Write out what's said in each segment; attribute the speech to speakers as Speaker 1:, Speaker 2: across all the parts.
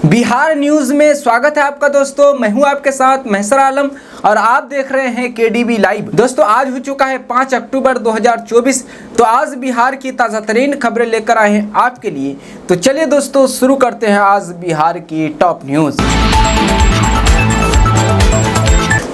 Speaker 1: Bihar news में स्वागत है आपका दोस्तों। मैं हूं आपके साथ महसर आलम और आप देख रहे हैं केडीबी लाइव। दोस्तों आज हो चुका है 5 अक्टूबर 2024। तो आज बिहार की ताज़ा तरीन खबरें लेकर आए हैं आपके लिए। तो चलिए दोस्तों शुरू करते हैं आज बिहार की टॉप न्यूज।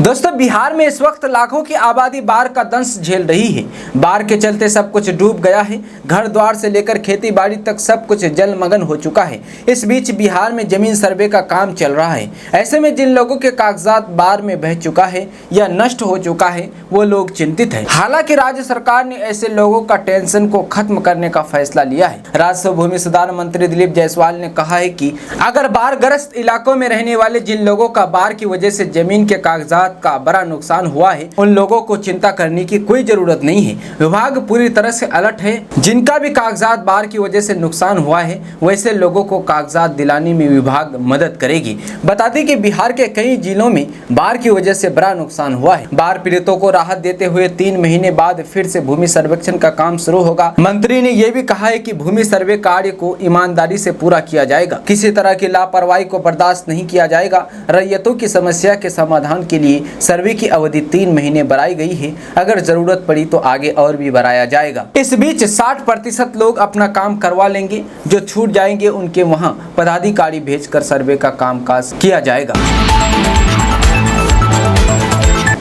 Speaker 1: दोस्तों बिहार में इस वक्त लाखों की आबादी बाढ़ का दंश झेल रही है। बाढ़ के चलते सब कुछ डूब गया है। घर द्वार से लेकर खेती बाड़ी तक सब कुछ जलमग्न हो चुका है। इस बीच बिहार में जमीन सर्वे का काम चल रहा है। ऐसे में जिन लोगों के कागजात बाढ़ में बह चुका है या नष्ट हो चुका है वो लोग चिंतित है। हालांकि राज्य सरकार ने ऐसे लोगों का टेंशन को खत्म करने का फैसला लिया है। राजस्व भूमि सुधार मंत्री दिलीप जायसवाल ने कहा है कि अगर बाढ़ग्रस्त इलाकों में रहने वाले जिन लोगों का बाढ़ की वजह से जमीन के कागजात का बड़ा नुकसान हुआ है उन लोगों को चिंता करने की कोई जरूरत नहीं है। विभाग पूरी तरह से अलर्ट है। जिनका भी कागजात बाढ़ की वजह से नुकसान हुआ है वैसे लोगों को कागजात दिलाने में विभाग मदद करेगी। बता दें कि बिहार के कई जिलों में बाढ़ की वजह से बड़ा नुकसान हुआ है। बाढ़ पीड़ितों को राहत देते हुए 3 महीने बाद फिर से भूमि सर्वेक्षण का काम शुरू होगा। मंत्री ने यह भी कहा है कि भूमि सर्वे कार्य को ईमानदारी से पूरा किया जाएगा। किसी तरह की लापरवाही को बर्दाश्त नहीं किया जाएगा। रैयतों की समस्या के समाधान के लिए सर्वे की अवधि 3 महीने बढ़ाई गई है। अगर जरूरत पड़ी तो आगे और भी बढ़ाया जाएगा। इस बीच 60% लोग अपना काम करवा लेंगे। जो छूट जाएंगे उनके वहां पदाधिकारी भेजकर सर्वे का कामकाज किया जाएगा।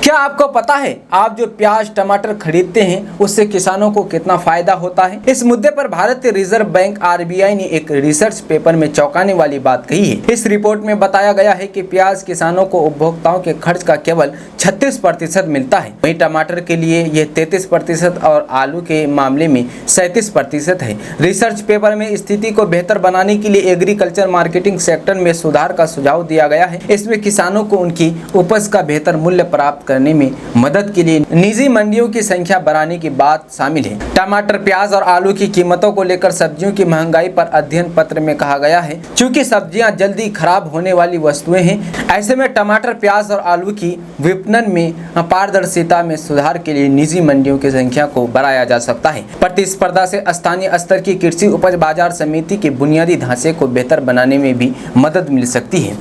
Speaker 1: क्या आपको पता है आप जो प्याज टमाटर खरीदते हैं उससे किसानों को कितना फायदा होता है? इस मुद्दे पर भारतीय रिजर्व बैंक RBI ने एक रिसर्च पेपर में चौंकाने वाली बात कही है। इस रिपोर्ट में बताया गया है कि प्याज किसानों को उपभोक्ताओं के खर्च का केवल 36% मिलता है। वहीं टमाटर के लिए यह 33% और आलू के मामले में 37% है। रिसर्च पेपर में स्थिति को बेहतर बनाने के लिए एग्रीकल्चर मार्केटिंग सेक्टर में सुधार का सुझाव दिया गया है। इसमें किसानों को उनकी उपज का बेहतर मूल्य प्राप्त करने में मदद के लिए निजी मंडियों की संख्या बढ़ाने की बात शामिल है। टमाटर प्याज और आलू की कीमतों को लेकर सब्जियों की महंगाई पर अध्ययन पत्र में कहा गया है। चूंकि सब्जियां जल्दी खराब होने वाली वस्तुएं हैं, ऐसे में टमाटर प्याज और आलू की विपणन में पारदर्शिता में सुधार के लिए निजी मंडियों की संख्या को बढ़ाया जा सकता है। प्रतिस्पर्धा से स्थानीय स्तर की कृषि उपज बाजार समिति के बुनियादी ढांचे को बेहतर बनाने में भी मदद मिल सकती है।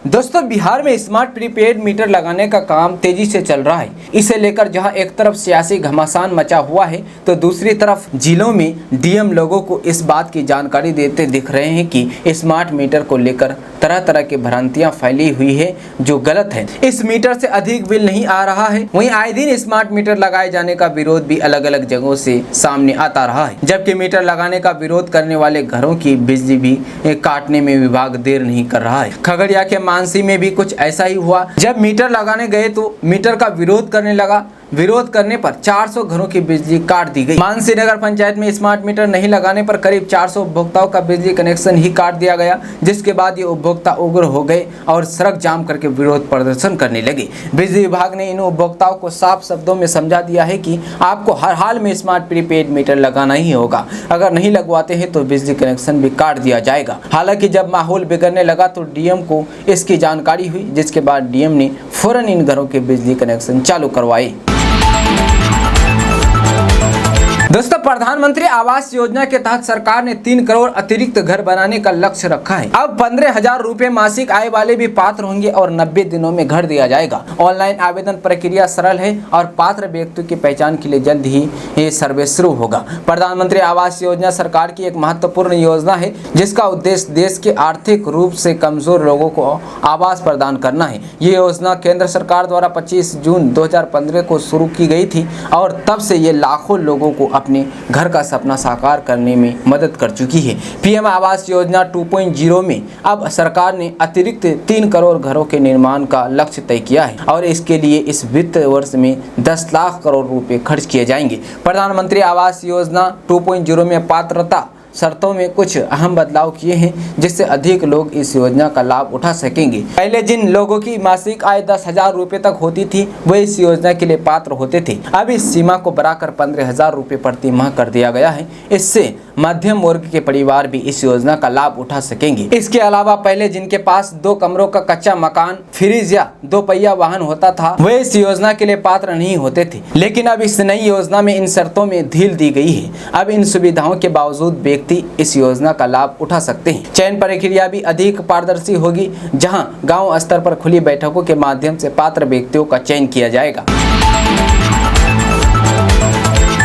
Speaker 1: दोस्तों बिहार में स्मार्ट प्रीपेड मीटर लगाने का काम तेजी से चल रहा है। इसे लेकर जहां एक तरफ सियासी घमासान मचा हुआ है तो दूसरी तरफ जिलों में DM लोगों को इस बात की जानकारी देते दिख रहे हैं कि स्मार्ट मीटर को लेकर तरह तरह की भ्रांतियां फैली हुई है जो गलत है। इस मीटर से अधिक बिल नहीं आ रहा है। वहीं आए दिन स्मार्ट मीटर लगाए जाने का विरोध भी अलग अलग जगहों से सामने आता रहा है। जबकि मीटर लगाने का विरोध करने वाले घरों की बिजली भी काटने में विभाग देर नहीं कर रहा है। खगड़िया के मानसी में भी कुछ ऐसा ही हुआ। जब मीटर लगाने गए तो मीटर का विरोध करने लगा। विरोध करने पर 400 घरों की बिजली काट दी गई। मानसी नगर पंचायत में स्मार्ट मीटर नहीं लगाने पर करीब 400 उपभोक्ताओं का बिजली कनेक्शन ही काट दिया गया, जिसके बाद ये उपभोक्ता उग्र हो गए और सड़क जाम करके विरोध प्रदर्शन करने लगे। बिजली विभाग ने इन उपभोक्ताओं को साफ शब्दों में समझा दिया है कि आपको हर हाल में स्मार्ट प्रीपेड मीटर लगाना ही होगा। अगर नहीं लगवाते हैं तो बिजली कनेक्शन भी काट दिया जाएगा। हालांकि जब माहौल बिगड़ने लगा तो DM को इसकी जानकारी हुई, जिसके बाद DM ने फौरन इन घरों के बिजली कनेक्शन चालू करवाए। दोस्तों प्रधानमंत्री आवास योजना के तहत सरकार ने 3 करोड़ अतिरिक्त घर बनाने का लक्ष्य रखा है। अब 15,000 रुपए मासिक आय वाले भी पात्र होंगे और 90 दिनों में घर दिया जाएगा। ऑनलाइन आवेदन प्रक्रिया सरल है और पात्र व्यक्तियों की पहचान के लिए जल्द ही ये सर्वे शुरू होगा। प्रधानमंत्री आवास योजना सरकार की एक महत्वपूर्ण योजना है जिसका उद्देश्य देश के आर्थिक रूप से कमजोर लोगों को आवास प्रदान करना है। ये योजना केंद्र सरकार द्वारा 25 जून 2015 को शुरू की गई थी और तब से ये लाखों लोगों को अपने घर का सपना साकार करने में मदद कर चुकी है। PM आवास योजना 2.0 में अब सरकार ने अतिरिक्त 3 करोड़ घरों के निर्माण का लक्ष्य तय किया है और इसके लिए इस वित्त वर्ष में 10 लाख करोड़ रुपए खर्च किए जाएंगे। प्रधानमंत्री आवास योजना 2.0 में पात्रता शर्तों में कुछ अहम बदलाव किए हैं जिससे अधिक लोग इस योजना का लाभ उठा सकेंगे। पहले जिन लोगों की मासिक आय 10,000 रुपए तक होती थी वे इस योजना के लिए पात्र होते थे। अब इस सीमा को बढ़ाकर 15,000 रुपए प्रति माह कर दिया गया है। इससे मध्यम वर्ग के परिवार भी इस योजना का लाभ उठा सकेंगे। इसके अलावा पहले जिनके पास 2 कमरों का कच्चा मकान, फ्रिज या 2 पहिया वाहन होता था वे इस योजना के लिए पात्र नहीं होते थे, लेकिन अब इस नई योजना में इन शर्तों में ढील दी गई है। अब इन सुविधाओं के बावजूद व्यक्ति इस योजना का लाभ उठा सकते हैं। चयन प्रक्रिया भी अधिक पारदर्शी होगी, जहां गांव स्तर पर खुली बैठकों के माध्यम से पात्र व्यक्तियों का चयन किया जाएगा।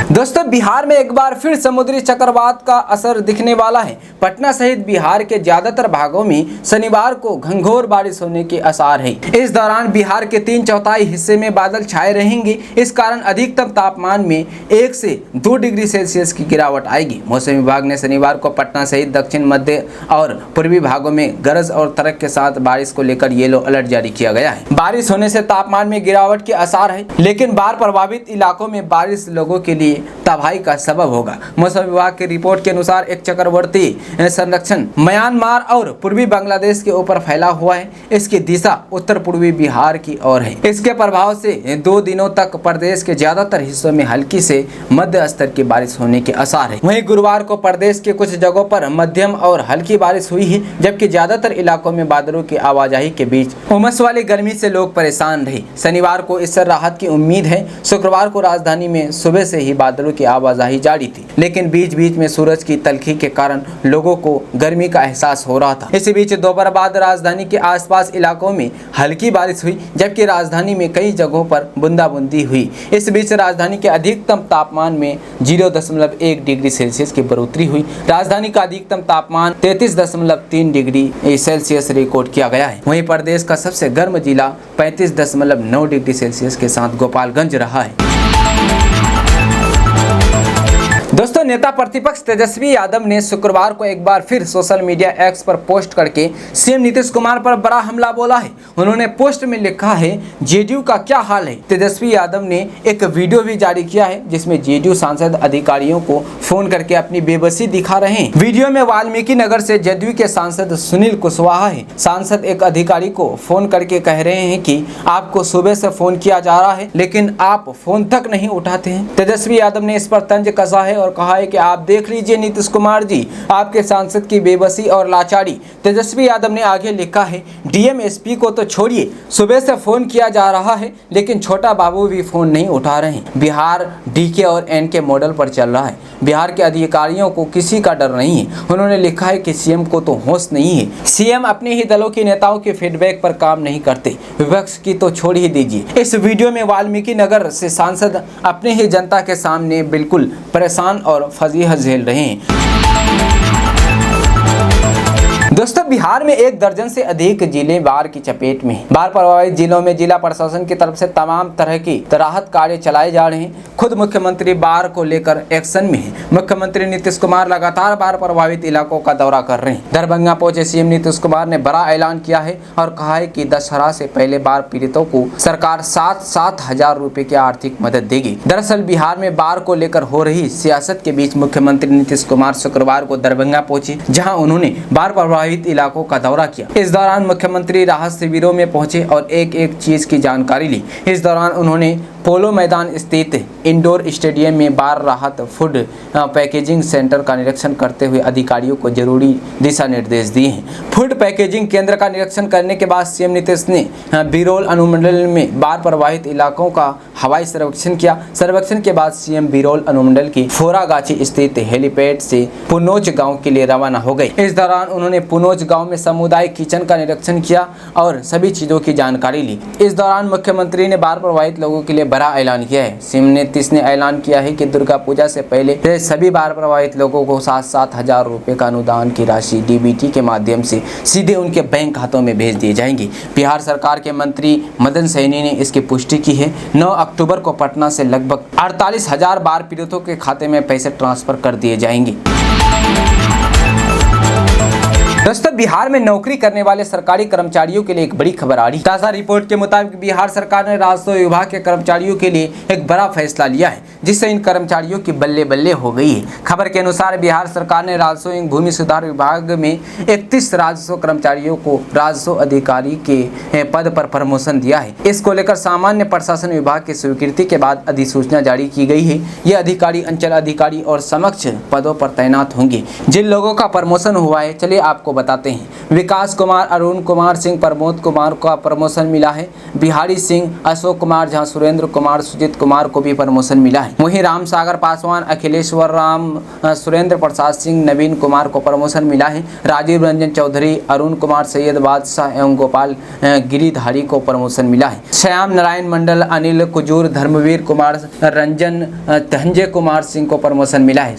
Speaker 1: दोस्तों, बिहार में एक बार फिर समुद्री चक्रवात का असर दिखने वाला है। पटना सहित बिहार के ज्यादातर भागों में शनिवार को घंघोर बारिश होने के आसार है। इस दौरान बिहार के 3/4 हिस्से में बादल छाए रहेंगे। इस कारण अधिकतम तापमान में 1 से 2 डिग्री सेल्सियस की गिरावट आएगी। मौसम विभाग ने शनिवार को पटना सहित दक्षिण, मध्य और पूर्वी भागों में गरज और तड़क के साथ बारिश को लेकर येलो अलर्ट जारी किया गया है। बारिश होने से तापमान में गिरावट के आसार है, लेकिन बाढ़ प्रभावित इलाकों में बारिश लोगों के लिए तबाही का सबब होगा। मौसम विभाग की रिपोर्ट के अनुसार एक चक्रवाती संरक्षण म्यांमार और पूर्वी बांग्लादेश के ऊपर फैला हुआ है। इसकी दिशा उत्तर पूर्वी बिहार की ओर है। इसके प्रभाव से 2 दिनों तक प्रदेश के ज्यादातर हिस्सों में हल्की से मध्य स्तर की बारिश होने के आसार है। वहीं गुरुवार को प्रदेश के कुछ जगहों पर मध्यम और हल्की बारिश हुई है, जबकि ज्यादातर इलाकों में बादलों की आवाजाही के बीच उमस वाली गर्मी से लोग परेशान रहे। शनिवार को इससे राहत की उम्मीद है। शुक्रवार को राजधानी में सुबह से ही बादलों की आवाजाही जारी थी, लेकिन बीच बीच में सूरज की तल्खी के कारण लोगों को गर्मी का एहसास हो रहा था। इसी बीच दोपहर बाद राजधानी के आसपास इलाकों में हल्की बारिश हुई, जबकि राजधानी में कई जगहों पर बूंदाबूंदी हुई। इस बीच राजधानी के अधिकतम तापमान में 0.1 डिग्री सेल्सियस की बढ़ोतरी हुई। राजधानी का अधिकतम तापमान 33.3 डिग्री सेल्सियस रिकॉर्ड किया गया है। वहीं प्रदेश का सबसे गर्म जिला 35.9 डिग्री सेल्सियस के साथ गोपालगंज रहा है। दोस्तों, नेता प्रतिपक्ष तेजस्वी यादव ने शुक्रवार को एक बार फिर सोशल मीडिया एक्स पर पोस्ट करके सीएम नीतीश कुमार पर बड़ा हमला बोला है। उन्होंने पोस्ट में लिखा है, जेडीयू का क्या हाल है। तेजस्वी यादव ने एक वीडियो भी जारी किया है, जिसमें जेडीयू सांसद अधिकारियों को फोन करके अपनी बेबसी दिखा रहे हैं। वीडियो में वाल्मीकि नगर से जेडीयू के सांसद सुनील कुशवाहा है। सांसद एक अधिकारी को फोन करके कह रहे हैं कि आपको सुबह से फोन किया जा रहा है, लेकिन आप फोन तक नहीं उठाते हैं। तेजस्वी यादव ने इस पर तंज कसा है और कहा है कि आप देख लीजिए नीतीश कुमार जी, आपके सांसद की बेबसी और लाचारी। तेजस्वी यादव ने आगे लिखा है, डीएम एसपी को तो छोड़िए, सुबह से फोन किया जा रहा है, लेकिन छोटा बाबू भी फोन नहीं उठा रहे हैं। बिहार डीके और एनके मॉडल पर चल रहा है। बिहार के अधिकारियों को किसी का डर नहीं है। उन्होंने लिखा है कि सीएम को तो होश नहीं है। सीएम अपने ही दलों के नेताओं के फीडबैक पर काम नहीं करते, विपक्ष की तो छोड़ ही दीजिए। इस वीडियो में वाल्मीकि नगर से सांसद अपने ही जनता के सामने बिल्कुल परेशान और फजीहत झेल रहे हैं। दोस्तों, बिहार में 1 दर्जन से अधिक जिले बाढ़ की चपेट में हैं। बाढ़ प्रभावित जिलों में जिला प्रशासन की तरफ से तमाम तरह की राहत कार्य चलाए जा रहे हैं। खुद मुख्यमंत्री बाढ़ को लेकर एक्शन में हैं। मुख्यमंत्री नीतीश कुमार लगातार बाढ़ प्रभावित इलाकों का दौरा कर रहे हैं। दरभंगा पहुंचे सीएम नीतीश कुमार ने बड़ा ऐलान किया है और कहा है कि दशहरा से पहले बाढ़ पीड़ितों को सरकार 7-7 हजार रुपए की आर्थिक मदद देगी। दरअसल बिहार में बाढ़ को लेकर हो रही सियासत के बीच मुख्यमंत्री नीतीश कुमार शुक्रवार को दरभंगा पहुंचे, जहाँ उन्होंने बाढ़ प्रभावित इलाकों का दौरा किया। इस दौरान मुख्यमंत्री राहत शिविरों में पहुंचे और एक एक चीज की जानकारी ली। इस दौरान उन्होंने पोलो मैदान स्थित इंडोर स्टेडियम में बाढ़ राहत फूड पैकेजिंग सेंटर का निरीक्षण करते हुए अधिकारियों को जरूरी दिशा निर्देश दिए हैं। फूड पैकेजिंग केंद्र का निरीक्षण करने के बाद सीएम नीतीश ने बिरौल अनुमंडल में बाढ़ प्रभावित इलाकों का हवाई सर्वेक्षण किया। सर्वेक्षण के बाद सीएम बिरौल अनुमंडल की फोरागाछी स्थित हेलीपैड से पुनौज गाँव के लिए रवाना हो गए। इस दौरान उन्होंने पुनौज गाँव में सामुदायिक किचन का निरीक्षण किया और सभी चीजों की जानकारी ली। इस दौरान मुख्यमंत्री ने बाढ़ प्रभावित लोगों के लिए बड़ा ऐलान किया है। सीएम नीतीश ने ऐलान किया है कि दुर्गा पूजा से पहले सभी बाढ़ प्रभावित लोगों को 7-7 हजार रुपए का अनुदान की राशि डीबीटी के माध्यम से सीधे उनके बैंक खातों में भेज दिए जाएंगे। बिहार सरकार के मंत्री मदन सैनी ने इसकी पुष्टि की है। 9 अक्टूबर को पटना से लगभग 48 हजार बाढ़ पीड़ितों के खाते में पैसे ट्रांसफर कर दिए जाएंगे। दोस्तों, बिहार में नौकरी करने वाले सरकारी कर्मचारियों के लिए एक बड़ी खबर आ रही है। ताजा रिपोर्ट के मुताबिक बिहार सरकार ने राजस्व विभाग के कर्मचारियों के लिए एक बड़ा फैसला लिया है, जिससे इन कर्मचारियों की बल्ले बल्ले हो गई है। खबर के अनुसार बिहार सरकार ने राजस्व एवं भूमि सुधार विभाग में 31 राजस्व कर्मचारियों को राजस्व अधिकारी के पद पर प्रमोशन दिया है। इसको लेकर सामान्य प्रशासन विभाग की स्वीकृति के बाद अधिसूचना जारी की गई है। ये अधिकारी अंचल अधिकारी और समक्ष पदों पर तैनात होंगे। जिन लोगों का प्रमोशन हुआ है, चलिए आपको बताते पाते हैं। विकास कुमार, अरुण कुमार सिंह, प्रमोद कुमार को प्रमोशन मिला है। बिहारी सिंह, अशोक कुमार झा, सुरेंद्र कुमार, सुजीत कुमार को भी प्रमोशन मिला है। वहीं राम सागर पासवान, अखिलेश्वर राम, सुरेंद्र प्रसाद सिंह, नवीन कुमार को प्रमोशन मिला है। राजीव रंजन चौधरी, अरुण कुमार, सैयद बादशाह एवं गोपाल गिरिधारी को प्रमोशन मिला है। श्याम नारायण मंडल, अनिल कुजूर, धर्मवीर कुमार, रंजन धंजय कुमार सिंह को प्रमोशन मिला है।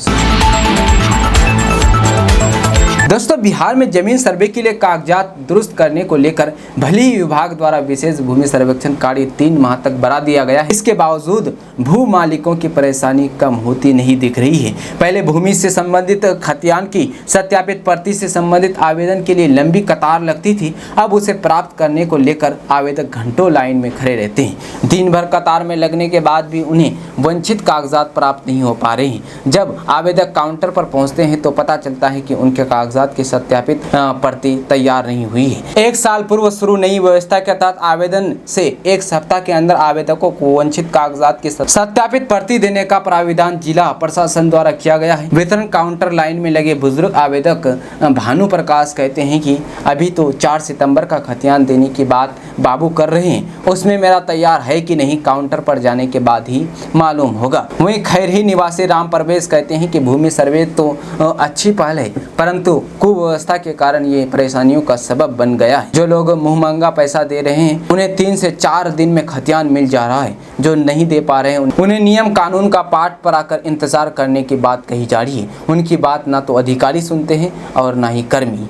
Speaker 1: दोस्तों, बिहार में जमीन सर्वे के लिए कागजात दुरुस्त करने को लेकर भले ही विभाग द्वारा विशेष भूमि सर्वेक्षण कार्य 3 माह तक बढ़ा दिया गया है, इसके बावजूद भू मालिकों की परेशानी कम होती नहीं दिख रही है। पहले भूमि से संबंधित खतियान की सत्यापित प्रति से संबंधित आवेदन के लिए लंबी कतार लगती थी। अब उसे प्राप्त करने को लेकर आवेदक घंटों लाइन में खड़े रहते हैं। दिन भर कतार में लगने के बाद भी उन्हें वांछित कागजात प्राप्त नहीं हो पा रहे हैं। जब आवेदक काउंटर पर पहुंचते हैं तो पता चलता है कि उनके कागजात की सत्यापित प्रति तैयार नहीं हुई है। 1 साल पूर्व शुरू नई व्यवस्था के तहत आवेदन से 1 सप्ताह के अंदर आवेदकों को वांछित कागजात की सत्यापित प्रति देने का प्राविधान जिला प्रशासन द्वारा किया गया है। वितरण काउंटर लाइन में लगे बुजुर्ग आवेदक भानु प्रकाश कहते हैं कि अभी तो 4 सितंबर का खतियान देने की बात बाबू कर रहे हैं, उसमें मेरा तैयार है कि नहीं काउंटर पर जाने के बाद ही मालूम होगा। वहीं खैरही निवासी राम प्रवेश कहते हैं कि भूमि सर्वे तो अच्छी पहल है, परंतु कुव्यवस्था के कारण ये परेशानियों का सबब बन गया है। जो लोग मुंहमंगा पैसा दे रहे हैं उन्हें 3 से 4 दिन में खतियान मिल जा रहा है। जो नहीं दे पा रहे हैं उन्हें नियम कानून का पाठ पढ़ाकर इंतजार करने की बात कही जा रही है। उनकी बात ना तो अधिकारी सुनते हैं और ना ही कर्मी।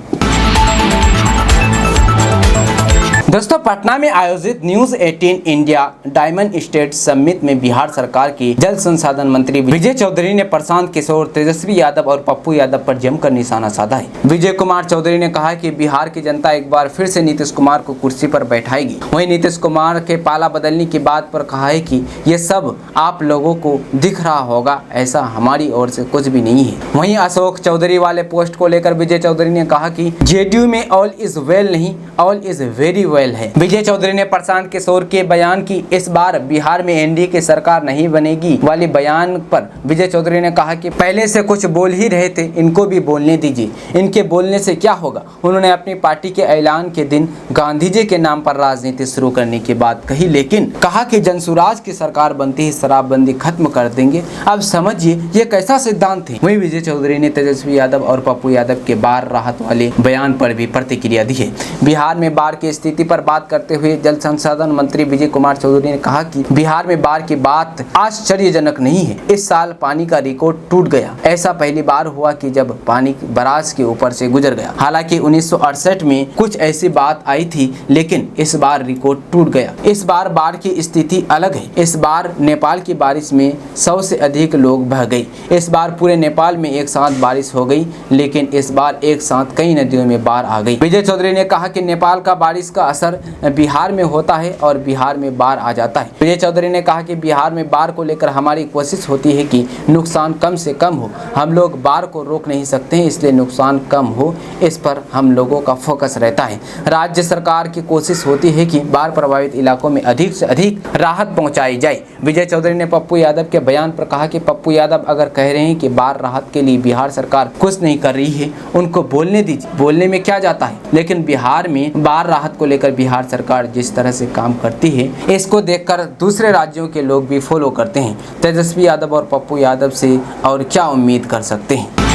Speaker 1: दोस्तों, पटना में आयोजित news 18 India diamond state summit में बिहार सरकार के जल संसाधन मंत्री विजय चौधरी ने प्रशांत किशोर, तेजस्वी यादव और पप्पू यादव पर जमकर निशाना साधा है। विजय कुमार चौधरी ने कहा कि बिहार की जनता एक बार फिर से नीतीश कुमार को कुर्सी पर बैठाएगी। वहीं नीतीश कुमार के पाला बदलने की बात पर कहा है कि ये सब आप लोगों को दिख रहा होगा, ऐसा हमारी ओर से कुछ भी नहीं है। वहीं अशोक चौधरी वाले पोस्ट को लेकर विजय चौधरी ने कहा कि जेडीयू में ऑल इज वेल नहीं, ऑल इज वेरी वेल है। विजय चौधरी ने प्रशांत किशोर के बयान की इस बार बिहार में एनडीए की सरकार नहीं बनेगी वाले बयान पर विजय चौधरी ने कहा कि पहले से कुछ बोल ही रहे थे, इनको भी बोलने दीजिए, इनके बोलने से क्या होगा। उन्होंने अपनी पार्टी के ऐलान के दिन गांधी जी के नाम पर राजनीति शुरू करने की बात कही, लेकिन कहा कि जनसुराज की सरकार बनती ही शराबबंदी खत्म कर देंगे। अब समझिए ये कैसा सिद्धांत है। वहीं विजय चौधरी ने तेजस्वी यादव और पप्पू यादव के बाढ़ राहत वाले बयान पर भी प्रतिक्रिया दी है। बिहार में बाढ़ की स्थिति पर बात करते हुए जल संसाधन मंत्री विजय कुमार चौधरी ने कहा कि बिहार में बाढ़ की बात आश्चर्यजनक नहीं है। इस साल पानी का रिकॉर्ड टूट गया। ऐसा पहली बार हुआ कि जब पानी बराज के ऊपर से गुजर गया। हालांकि 1968 में कुछ ऐसी बात आई थी, लेकिन इस बार रिकॉर्ड टूट गया। इस बार बाढ़ की स्थिति अलग है। इस बार नेपाल की बारिश में 100 से अधिक लोग बह गए। इस बार पूरे नेपाल में एक साथ बारिश हो गई, लेकिन इस बार एक साथ कई नदियों में बाढ़ आ गई। विजय चौधरी ने कहा कि नेपाल का बारिश का असर बिहार में होता है और बिहार में बाढ़ आ जाता है। विजय चौधरी ने कहा कि बिहार में बाढ़ को लेकर हमारी कोशिश होती है कि नुकसान कम से कम हो। हम लोग बाढ़ को रोक नहीं सकते हैं, इसलिए नुकसान कम हो, इस पर हम लोगों का फोकस रहता है। राज्य सरकार की कोशिश होती है कि बाढ़ प्रभावित इलाकों में अधिक से अधिक राहत पहुंचाई जाए। विजय चौधरी ने पप्पू यादव के बयान पर कहा कि पप्पू यादव अगर कह रहे हैं कि बाढ़ राहत के लिए बिहार सरकार कुछ नहीं कर रही है, उनको बोलने दीजिए, बोलने में क्या जाता है। लेकिन बिहार में बाढ़ राहत को लेकर बिहार सरकार जिस तरह से काम करती है, इसको देखकर दूसरे राज्यों के लोग भी फॉलो करते हैं। तेजस्वी यादव और पप्पू यादव से और क्या उम्मीद कर सकते हैं।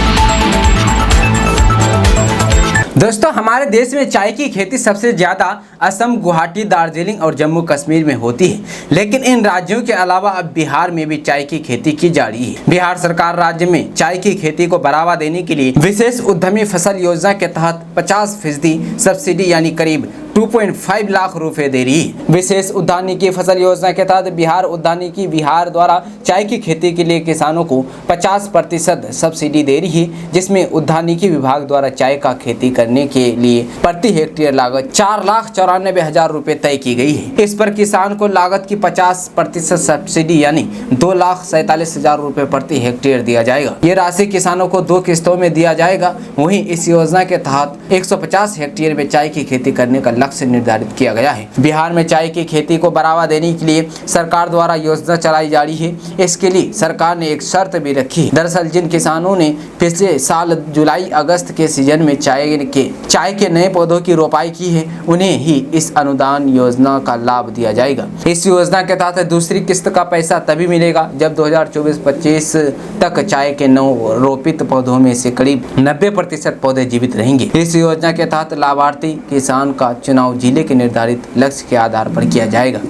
Speaker 1: दोस्तों, हमारे देश में चाय की खेती सबसे ज़्यादा असम, गुवाहाटी, दार्जिलिंग और जम्मू कश्मीर में होती है, लेकिन इन राज्यों के अलावा अब बिहार में भी चाय की खेती की जा रही है। बिहार सरकार राज्य में चाय की खेती को बढ़ावा देने के लिए विशेष उद्यमी फसल योजना के तहत 50% सब्सिडी यानी करीब 2.5 लाख रुपए दे रही है। विशेष उद्यानिकी फसल योजना के तहत बिहार उद्यानिकी विभाग द्वारा चाय की खेती के लिए किसानों को 50% सब्सिडी दे रही है, जिसमें उद्यानिकी विभाग द्वारा चाय का खेती करने के लिए प्रति हेक्टेयर लागत 4,94,000 रुपए तय की गई है। इस पर किसान को लागत की 50% सब्सिडी यानी 2,47,000 रुपए प्रति हेक्टेयर दिया जाएगा। ये राशि किसानों को 2 किस्तों में दिया जाएगा। वहीं इस योजना के तहत 150 हेक्टेयर में चाय की खेती करने का लक्ष्य निर्धारित किया गया है। बिहार में चाय की खेती को बढ़ावा देने के लिए सरकार द्वारा योजना चलाई जा रही है। इसके लिए सरकार ने एक शर्त भी रखी। दरअसल जिन किसानों ने पिछले साल जुलाई अगस्त के सीजन में चाय के नए पौधों की रोपाई की है, उन्हें ही इस अनुदान योजना का लाभ दिया जाएगा। इस योजना के तहत दूसरी किस्त का पैसा तभी मिलेगा जब 2024-25 तक चाय के नव रोपित पौधों में से करीब 90% पौधे जीवित रहेंगे। इस योजना के तहत लाभार्थी किसान का चुनाव जिले के निर्धारित लक्ष्य के आधार पर किया जाएगा।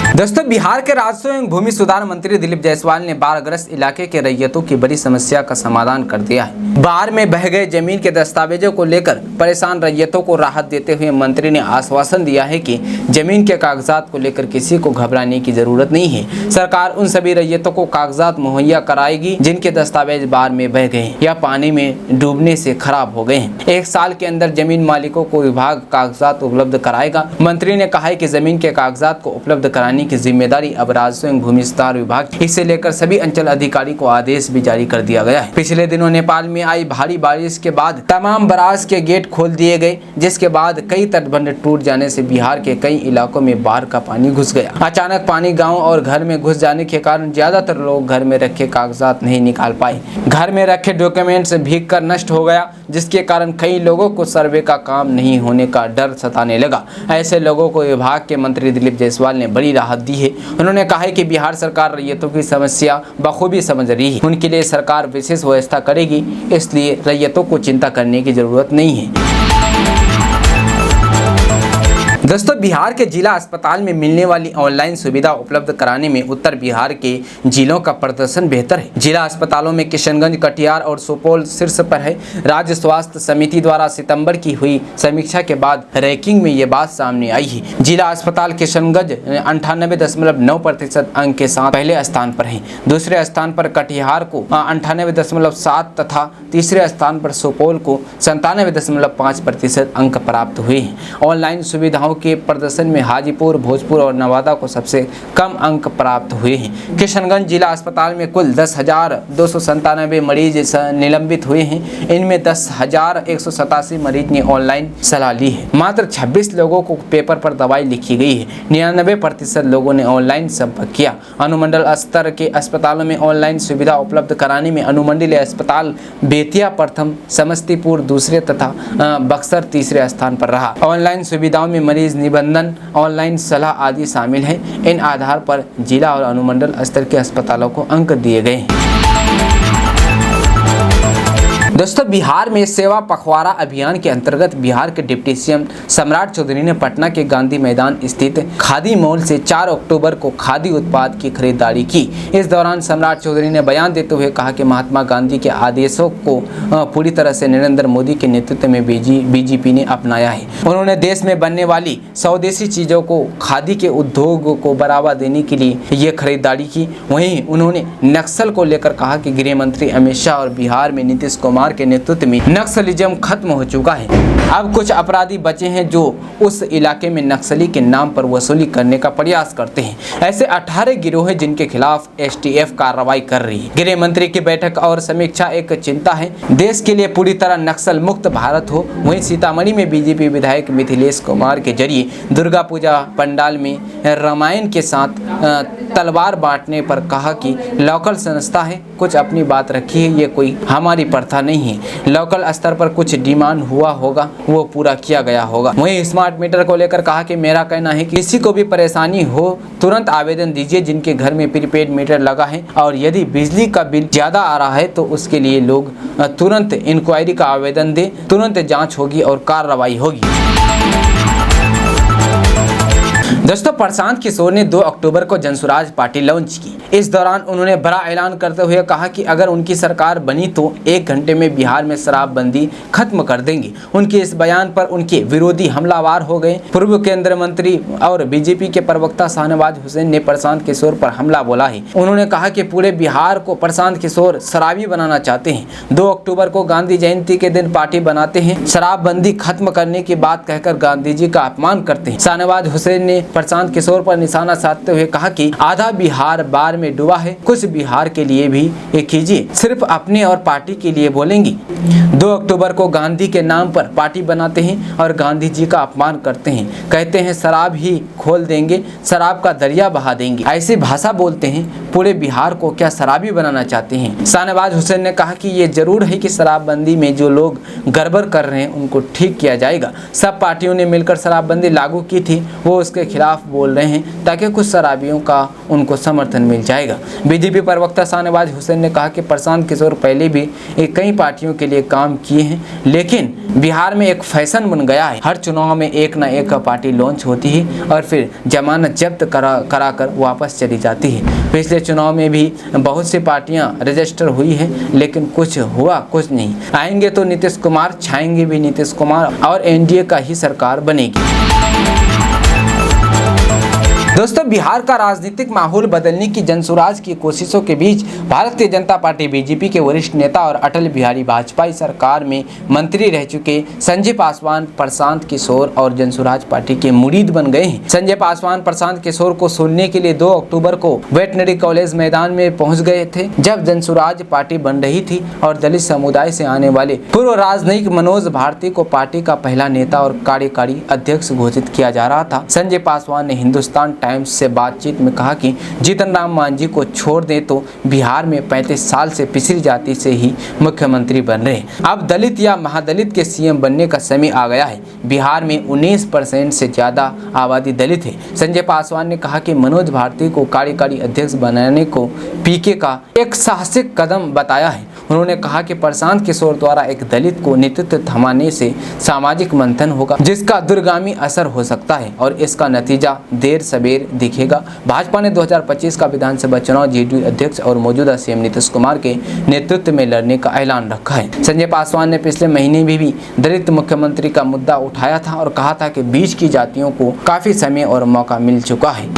Speaker 1: दोस्तों, बिहार के राजस्व एवं भूमि सुधार मंत्री दिलीप जायसवाल ने बाढ़ग्रस्त इलाके के रैयतों की बड़ी समस्या का समाधान कर दिया है। बाढ़ में बह गए जमीन के दस्तावेजों को लेकर परेशान रैयतों को राहत देते हुए मंत्री ने आश्वासन दिया है कि जमीन के कागजात को लेकर किसी को घबराने की जरूरत नहीं है। सरकार उन सभी रैयतों को कागजात मुहैया कराएगी जिनके दस्तावेज बाढ़ में बह गए या पानी में डूबने से खराब हो गए हैं। 1 साल के अंदर जमीन मालिकों को विभाग कागजात उपलब्ध कराएगा। मंत्री ने कहा है कि जमीन के कागजात को उपलब्ध कराने की जिम्मेदारी अब राजस्व एवं भूमि सुधार विभाग की। इसे लेकर सभी अंचल अधिकारी को आदेश भी जारी कर दिया गया है। पिछले दिनों नेपाल में आई भारी बारिश के बाद तमाम बराज के गेट खोल दिए गए, जिसके बाद कई तटबंध टूट जाने से बिहार के कई इलाकों में बाढ़ का पानी घुस गया। अचानक पानी गांव और घर में घुस जाने के कारण ज्यादातर लोग घर में रखे कागजात नहीं निकाल पाए। घर में रखे डॉक्यूमेंट्स भीग कर नष्ट हो गया, जिसके कारण कई लोगों को सर्वे का काम नहीं होने का डर सताने लगा। ऐसे लोगों को विभाग के मंत्री दिलीप जायसवाल ने बड़ी राहत दी है। उन्होंने कहा है कि बिहार सरकार रैयतों की समस्या बखूबी समझ रही है। उनके लिए सरकार विशेष व्यवस्था करेगी, इसलिए रैयतों को चिंता करने की जरूरत नहीं है। दोस्तों, बिहार के जिला अस्पताल में मिलने वाली ऑनलाइन सुविधा उपलब्ध कराने में उत्तर बिहार के जिलों का प्रदर्शन बेहतर है। जिला अस्पतालों में किशनगंज, कटिहार और सुपौल शीर्ष पर है। राज्य स्वास्थ्य समिति द्वारा सितंबर की हुई समीक्षा के बाद रैंकिंग में ये बात सामने आई है। जिला अस्पताल किशनगंज 98.9% अंक के साथ पहले स्थान पर है। दूसरे स्थान पर कटिहार को 98.7 तथा तीसरे स्थान पर सुपौल को 97.5% अंक प्राप्त हुए हैं। ऑनलाइन सुविधाओं के प्रदर्शन में हाजीपुर, भोजपुर और नवादा को सबसे कम अंक प्राप्त हुए हैं। किशनगंज जिला अस्पताल में कुल 10,297 मरीज निलंबित हुए हैं। इनमें 10,187 मरीज ने ऑनलाइन सलाह ली है। मात्र 26 लोगों को पेपर पर दवाई लिखी गई है। 99% लोगों ने ऑनलाइन संपर्क किया। अनुमंडल स्तर के अस्पतालों में ऑनलाइन सुविधा उपलब्ध कराने में अनुमंडलीय अस्पताल बेतिया प्रथम, समस्तीपुर दूसरे तथा बक्सर तीसरे स्थान पर रहा। ऑनलाइन सुविधाओं में मरीज निबंधन, ऑनलाइन सलाह आदि शामिल हैं। इन आधार पर जिला और अनुमंडल स्तर के अस्पतालों को अंक दिए गए हैं। दोस्तों, बिहार में सेवा पखवाड़ा अभियान के अंतर्गत बिहार के डिप्टी सीएम सम्राट चौधरी ने पटना के गांधी मैदान स्थित खादी मॉल से 4 अक्टूबर को खादी उत्पाद की खरीदारी की। इस दौरान सम्राट चौधरी ने बयान देते हुए कहा कि महात्मा गांधी के आदेशों को पूरी तरह से नरेंद्र मोदी के नेतृत्व में बीजेपी ने अपनाया है। उन्होंने देश में बनने वाली स्वदेशी चीजों को, खादी के उद्योग को बढ़ावा देने के लिए ये खरीदारी की। वहीं उन्होंने नक्सल को लेकर कहा कि गृह मंत्री अमित शाह और बिहार में नीतीश कुमार के नेतृत्व में नक्सलिज्म खत्म हो चुका है। अब कुछ अपराधी बचे हैं जो उस इलाके में नक्सली के नाम पर वसूली करने का प्रयास करते हैं। ऐसे 18 गिरोह हैं जिनके खिलाफ एसटीएफ कार्रवाई कर रही है। गृह मंत्री की बैठक और समीक्षा एक चिंता है। देश के लिए पूरी तरह नक्सल मुक्त भारत हो। वहीं सीतामढ़ी में बीजेपी विधायक मिथिलेश कुमार के जरिए दुर्गा पूजा पंडाल में रामायण के साथ तलवार बांटने पर कहा कि लोकल संस्था है, कुछ अपनी बात रखी है, ये कोई हमारी प्रथा नहीं है। लोकल स्तर पर कुछ डिमांड हुआ होगा, वो पूरा किया गया होगा। वहीं स्मार्ट मीटर को लेकर कहा कि मेरा कहना है कि किसी को भी परेशानी हो तुरंत आवेदन दीजिए जिनके घर में प्रीपेड मीटर लगा है, और यदि बिजली का बिल ज्यादा आ रहा है तो उसके लिए लोग तुरंत इंक्वायरी का आवेदन दें, तुरंत जाँच होगी और कार्रवाई होगी। दोस्तों, प्रशांत किशोर ने 2 अक्टूबर को जनसुराज पार्टी लॉन्च की। इस दौरान उन्होंने बड़ा ऐलान करते हुए कहा कि अगर उनकी सरकार बनी तो 1 घंटे में बिहार में शराबबंदी खत्म कर देंगे। उनके इस बयान पर उनके विरोधी हमलावर हो गए। पूर्व केंद्रीय मंत्री और बीजेपी के प्रवक्ता शाहनवाज हुसैन ने प्रशांत किशोर पर हमला बोला है। उन्होंने कहा कि पूरे बिहार को प्रशांत किशोर शराबी बनाना चाहते हैं। 2 अक्टूबर को गांधी जयंती के दिन पार्टी बनाते हैं, शराबबंदी खत्म करने की बात कहकर गांधी जी का अपमान करते हैं। शाहनवाज हुसैन ने प्रशांत किशोर पर निशाना साधते हुए कहा कि आधा बिहार बाढ़ में डूबा है, कुछ बिहार के लिए भी ये कीजिए, सिर्फ अपने और पार्टी के लिए बोलेंगी। 2 अक्टूबर को गांधी के नाम पर पार्टी बनाते हैं और गांधी जी का अपमान करते हैं, कहते हैं शराब ही खोल देंगे, शराब का दरिया बहा देंगे। ऐसी भाषा बोलते हैं, पूरे बिहार को क्या शराबी बनाना चाहते हैं। शाहनवाज हुसैन ने कहा कि ये जरूर है कि शराबबंदी में जो लोग गड़बड़ कर रहे हैं उनको ठीक किया जाएगा। सब पार्टियों ने मिलकर शराबबंदी लागू की थी, वो उसके खिलाफ बोल रहे हैं ताकि कुछ शराबियों का उनको समर्थन मिल जाएगा। बीजेपी प्रवक्ता शाहनवाज हुसैन ने कहा कि प्रशांत किशोर पहले भी कई पार्टियों के लिए काम किए हैं, लेकिन बिहार में एक फैशन बन गया है, हर चुनाव में एक न एक पार्टी लॉन्च होती है और फिर जमानत जब्त करा कर वापस चली जाती है। पिछले चुनाव में भी बहुत सी पार्टियां रजिस्टर हुई है, लेकिन कुछ हुआ कुछ नहीं। आएंगे तो नीतीश कुमार, छाएंगे भी नीतीश कुमार और एनडीए का ही सरकार बनेगी। दोस्तों, बिहार का राजनीतिक माहौल बदलने की जनसुराज की कोशिशों के बीच भारतीय जनता पार्टी बीजेपी के वरिष्ठ नेता और अटल बिहारी वाजपेयी सरकार में मंत्री रह चुके संजय पासवान प्रशांत किशोर और जनसुराज पार्टी के मुरीद बन गए हैं। संजय पासवान प्रशांत किशोर को सुनने के लिए 2 अक्टूबर को वेटनरी कॉलेज मैदान में पहुंच गए थे, जब जनसुराज पार्टी बन रही थी और दलित समुदाय से आने वाले पूर्व राजनयिक मनोज भारती को पार्टी का पहला नेता और कार्यकारी अध्यक्ष घोषित किया जा रहा था। संजय पासवान ने हिंदुस्तान टाइम्स से बातचीत में कहा कि जीतन राम मांझी को छोड़ दे तो बिहार में 35 साल से पिछड़ी जाति से ही मुख्यमंत्री बन रहे हैं। अब दलित या महादलित के सीएम बनने का समय आ गया है। बिहार में 19% से ज्यादा आबादी दलित है। संजय पासवान ने कहा कि मनोज भारती को कार्यकारी अध्यक्ष बनाने को पीके का एक साहसिक कदम बताया है। उन्होंने कहा कि प्रशांत किशोर द्वारा एक दलित को नेतृत्व थमाने से सामाजिक मंथन होगा, जिसका दूरगामी असर हो सकता है और इसका नतीजा देर सवेर दिखेगा। भाजपा ने 2025 का विधानसभा चुनाव जेडीयू अध्यक्ष और मौजूदा सीएम नीतीश कुमार के नेतृत्व में लड़ने का ऐलान रखा है। संजय पासवान ने पिछले महीने में भी दलित मुख्यमंत्री का मुद्दा उठाया था और कहा था कि बीच की जातियों को काफी समय और मौका मिल चुका है।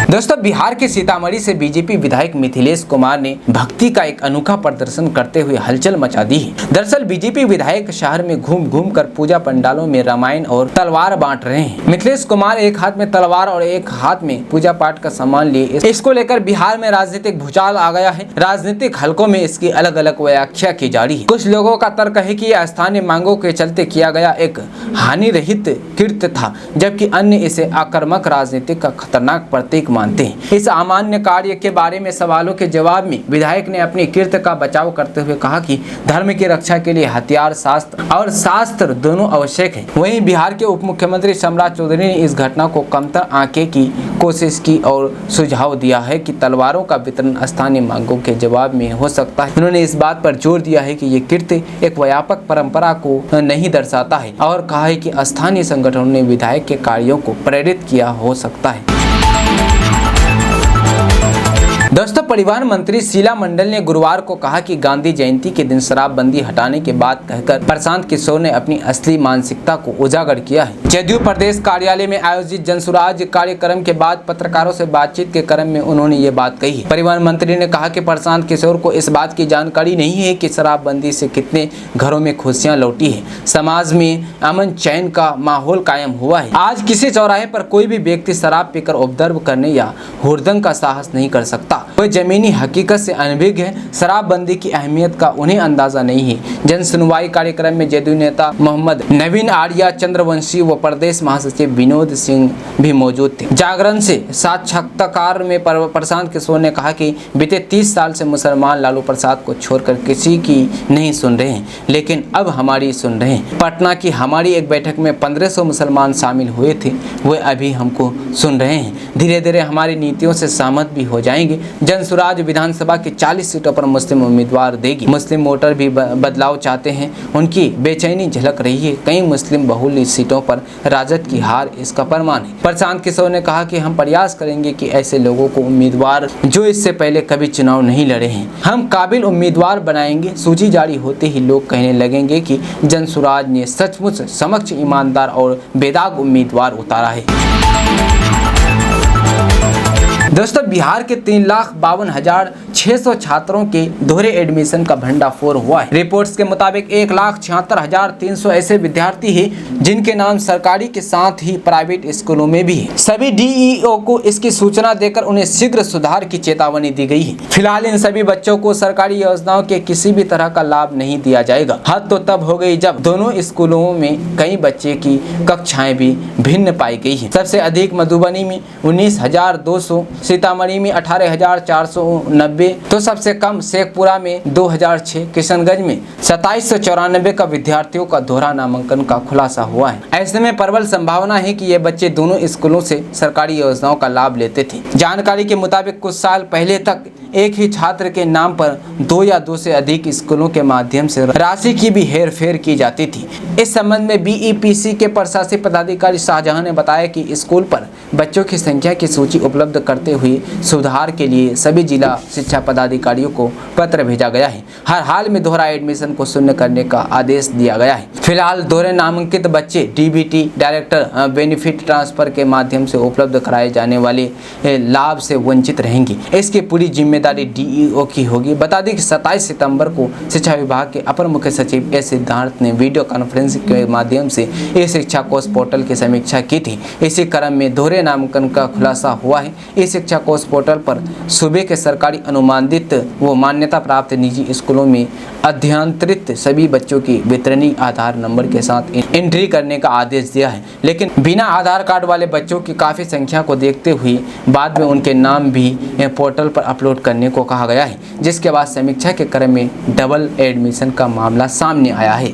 Speaker 1: दोस्तों, बिहार के सीतामढ़ी से बीजेपी विधायक मिथिलेश कुमार ने भक्ति का एक अनोखा प्रदर्शन करते हुए हलचल मचा दी है। दरअसल बीजेपी विधायक शहर में घूम घूम कर पूजा पंडालों में रामायण और तलवार बांट रहे हैं। मिथिलेश कुमार एक हाथ में तलवार और एक हाथ में पूजा पाठ का सामान लिए। इसको लेकर बिहार में राजनीतिक भूचाल आ गया है। राजनीतिक हलकों में इसकी अलग अलग व्याख्या की जा रही है। कुछ लोगों का तर्क है कि यह स्थानीय मांगों के चलते किया गया एक हानि रहित कृत्य था, जबकि अन्य इसे आक्रामक राजनीति का खतरनाक प्रतीक मानते हैं। इस अमान्य कार्य के बारे में सवालों के जवाब में विधायक ने अपनी कृत्य का बचाव करते हुए कहा कि धर्म की रक्षा के लिए हथियार शास्त्र दोनों आवश्यक है। वहीं बिहार के उप मुख्यमंत्री सम्राट चौधरी ने इस घटना को कमतर आंकने की कोशिश की और सुझाव दिया है कि तलवारों का वितरण स्थानीय मांगों के जवाब में हो सकता है। उन्होंने इस बात पर जोर दिया है कि ये कृत्य एक व्यापक परंपरा को नहीं दर्शाता है और कहा है कि स्थानीय संगठनों ने विधायक के कार्यों को प्रेरित किया हो सकता है। दोस्तों, परिवहन मंत्री शीला मंडल ने गुरुवार को कहा कि गांधी जयंती के दिन शराबबंदी हटाने की बात कहकर प्रशांत किशोर ने अपनी असली मानसिकता को उजागर किया है। जदयू प्रदेश कार्यालय में आयोजित जनसुराज कार्यक्रम के बाद पत्रकारों से बातचीत के क्रम में उन्होंने ये बात कही। परिवहन मंत्री ने कहा कि प्रशांत किशोर को इस बात की जानकारी नहीं है कि शराबबंदी से कितने घरों में खुशियां लौटी है, समाज में अमन चैन का माहौल कायम हुआ है। आज किसी चौराहे पर कोई भी व्यक्ति शराब पीकर उपद्रव करने या हुड़दंग का साहस नहीं कर सकता। वे जमीनी हकीकत से अनभिज्ञ है। शराबबंदी की अहमियत का उन्हें अंदाजा नहीं है। जन सुनवाई कार्यक्रम में जदयू नेता मोहम्मद नवीन आर्या चंद्रवंशी व प्रदेश महासचिव विनोद सिंह भी मौजूद थे। जागरण से साक्षात्कार में प्रशांत किशोर ने कहा कि बीते 30 साल से मुसलमान लालू प्रसाद को छोड़कर किसी की नहीं सुन रहे हैं, लेकिन अब हमारी सुन रहे हैं। पटना की हमारी एक बैठक में 1500 मुसलमान शामिल हुए थे, वे अभी हमको सुन रहे हैं। धीरे धीरे हमारी नीतियों से सहमत भी हो जाएंगे। जनसुराज विधानसभा की 40 सीटों पर मुस्लिम उम्मीदवार देगी। मुस्लिम वोटर भी बदलाव चाहते हैं, उनकी बेचैनी झलक रही है। कई मुस्लिम बहुल सीटों पर राजद की हार इसका प्रमाण है। प्रशांत किशोर ने कहा कि हम प्रयास करेंगे कि ऐसे लोगों को उम्मीदवार जो इससे पहले कभी चुनाव नहीं लड़े हैं, हम काबिल उम्मीदवार बनाएंगे। सूची जारी होते ही लोग कहने लगेंगे कि जनसुराज ने सचमुच समक्ष ईमानदार और बेदाग उम्मीदवार उतारा है। दोस्तों बिहार के 3,52,600 छात्रों के दोहरे एडमिशन का भंडाफोड़ हुआ है। रिपोर्ट्स के मुताबिक 1,76,300 ऐसे विद्यार्थी हैं जिनके नाम सरकारी के साथ ही प्राइवेट स्कूलों में भी है। सभी डीईओ को इसकी सूचना देकर उन्हें शीघ्र सुधार की चेतावनी दी गई है। फिलहाल इन सभी बच्चों को सरकारी योजनाओं के किसी भी तरह का लाभ नहीं दिया जाएगा। हद तो तब हो गई जब दोनों स्कूलों में कई बच्चे की कक्षाएं भी भिन्न पाई गई है। सबसे अधिक मधुबनी में 19,200, सीतामढ़ी में 18,490, तो सबसे कम शेखपुरा में 2,006, किशनगंज में 2794 का विद्यार्थियों का दोहरा नामांकन का खुलासा हुआ है। ऐसे में प्रबल संभावना है कि ये बच्चे दोनों स्कूलों से सरकारी योजनाओं का लाभ लेते थे। जानकारी के मुताबिक कुछ साल पहले तक एक ही छात्र के नाम पर 2 या 2 से अधिक स्कूलों के माध्यम से राशि की भी हेरफेर की जाती थी। इस संबंध में बीईपीसी के प्रशासनिक पदाधिकारी शाहजहां ने बताया कि स्कूल पर बच्चों की संख्या की सूची उपलब्ध करते हुए सुधार के लिए सभी जिला शिक्षा पदाधिकारियों को पत्र भेजा गया है। हर हाल में दोहरा एडमिशन को शून्य करने का आदेश दिया गया है। फिलहाल दोहरे नामांकित बच्चे डीबीटी डायरेक्टर बेनिफिट ट्रांसफर के माध्यम से उपलब्ध कराए जाने वाले लाभ से वंचित रहेंगे। इसकी पूरी जिम्मेदारी डीईओ की होगी। बता दें कि 27 सितंबर को शिक्षा विभाग के अपर मुख्य सचिव एस सिद्धार्थ ने वीडियो कॉन्फ्रेंसिंग के माध्यम से ई शिक्षा कोष पोर्टल की समीक्षा की थी। इसी क्रम में दोहरे नामांकन का खुलासा हुआ है। ई शिक्षा कोष पोर्टल पर सूबे के सरकारी अनुमानित व मान्यता प्राप्त निजी स्कूलों में अध्ययनरत सभी बच्चों की वितरणी आधार नंबर के साथ एंट्री करने का आदेश दिया है, लेकिन बिना आधार कार्ड वाले बच्चों की काफ़ी संख्या को देखते हुए बाद में उनके नाम भी पोर्टल पर अपलोड करने को कहा गया है, जिसके बाद समीक्षा के क्रम में डबल एडमिशन का मामला सामने आया है।